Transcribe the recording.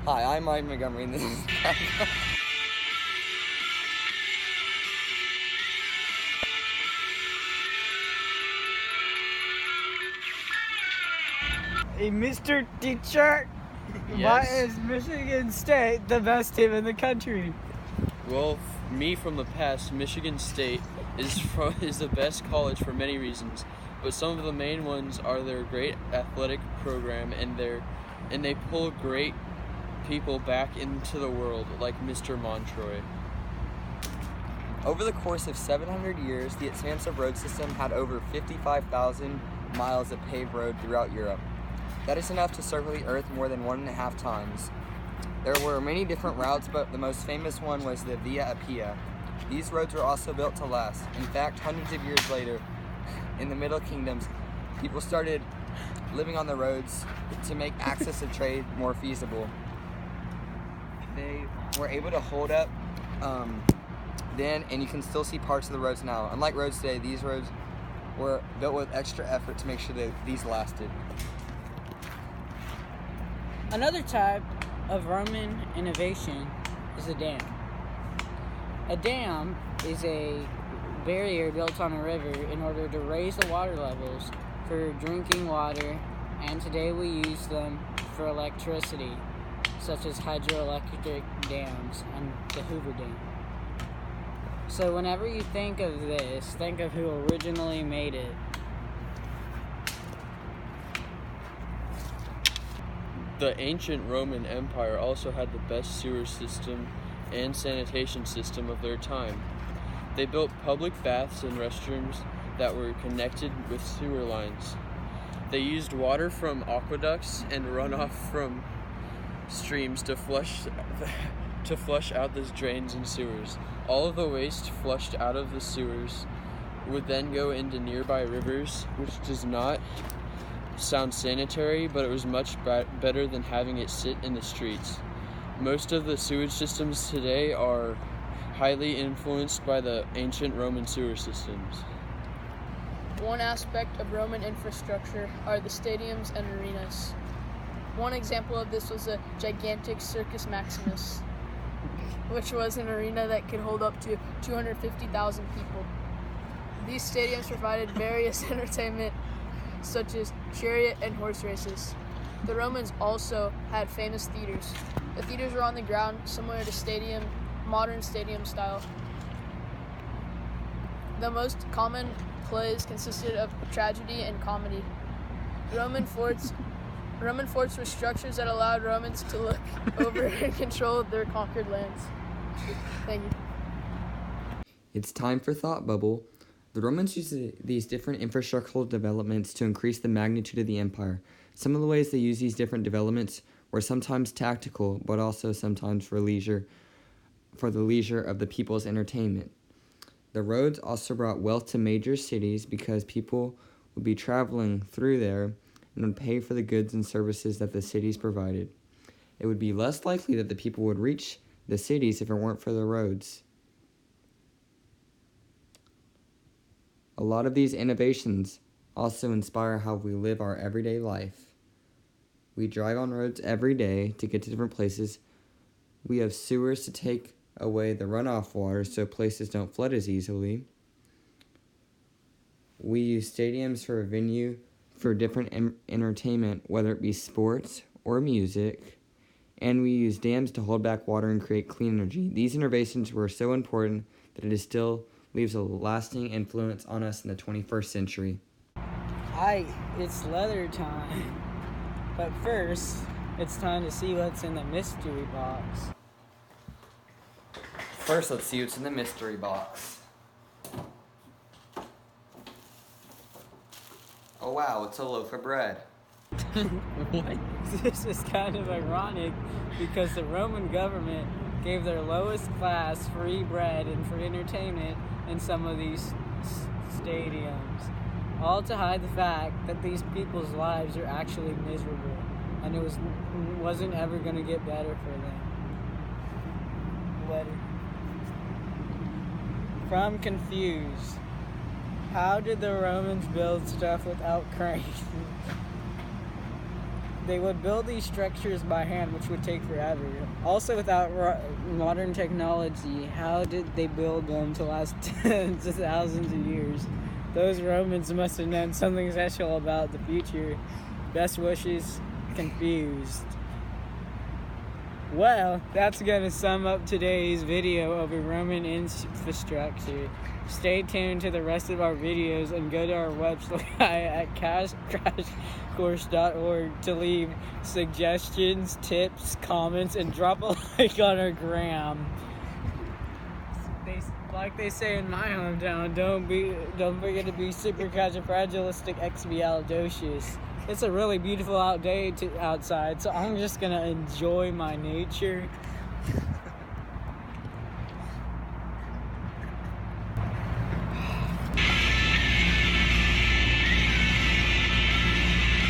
Hi, I'm Mike Montgomery, and this is Hey, Mr. Teacher, why is Michigan State the best team in the country? Well, me from the past, Michigan State is the best college for many reasons, but some of the main ones are their great athletic program and they pull great people back into the world, like Mr. Montroy. Over the course of 700 years, the expansive road system had over 55,000 miles of paved road throughout Europe. That is enough to circle the Earth more than 1.5 times. There were many different routes, but the most famous one was the Via Appia. These roads were also built to last. In fact, hundreds of years later, in the Middle Kingdoms, people started living on the roads to make access to trade more feasible. They were able to hold up then, and you can still see parts of the roads now. Unlike roads today, these roads were built with extra effort to make sure that these lasted. Another type of Roman innovation is a dam. A dam is a barrier built on a river in order to raise the water levels for drinking water, and today we use them for electricity, such as hydroelectric dams and the Hoover Dam. So whenever you think of this, think of who originally made it. The ancient Roman Empire also had the best sewer system and sanitation system of their time. They built public baths and restrooms that were connected with sewer lines. They used water from aqueducts and runoff from streams to flush out the drains and sewers. All of the waste flushed out of the sewers would then go into nearby rivers, which does not sound sanitary, but it was much better than having it sit in the streets. Most of the sewage systems today are highly influenced by the ancient Roman sewer systems. One aspect of Roman infrastructure are the stadiums and arenas. One example of this was a gigantic Circus Maximus, which was an arena that could hold up to 250,000 people. These stadiums provided various entertainment, such as chariot and horse races. The Romans also had famous theaters. The theaters were on the ground, similar to modern stadium style. The most common plays consisted of tragedy and comedy. Roman forts were structures that allowed Romans to look over and control their conquered lands. Thank you. It's time for Thought Bubble. The Romans used these different infrastructural developments to increase the magnitude of the empire. Some of the ways they used these different developments were sometimes tactical, but also sometimes for the leisure of the people's entertainment. The roads also brought wealth to major cities because people would be traveling through there and would pay for the goods and services that the cities provided. It would be less likely that the people would reach the cities if it weren't for the roads. A lot of these innovations also inspire how we live our everyday life. We drive on roads every day to get to different places. We have sewers to take away the runoff water so places don't flood as easily. We use stadiums for a venue for different entertainment, whether it be sports or music. And we use dams to hold back water and create clean energy. These innovations were so important that it still leaves a lasting influence on us in the 21st century. Hi, it's leather time. But first, it's time to see what's in the mystery box. First, let's see what's in the mystery box. Oh wow, it's a loaf of bread. What? This is kind of ironic because the Roman government gave their lowest class free bread and free entertainment in some of these stadiums, all to hide the fact that these people's lives are actually miserable and it wasn't ever going to get better for them. Letter. From Confused. How did the Romans build stuff without cranes? they would build these structures by hand, which would take forever. Also, without modern technology, how did they build them to last tens of thousands of years? Those Romans must have known something special about the future. Best wishes, confused. Well, that's going to sum up today's video of a Roman infrastructure. Stay tuned to the rest of our videos and go to our website at crashcourse.org to leave suggestions, tips, comments, and drop a like on our gram. Like they say in my hometown, don't forget to be supercalifragilisticexpialidocious. It's a really beautiful day outside, so I'm just gonna enjoy my nature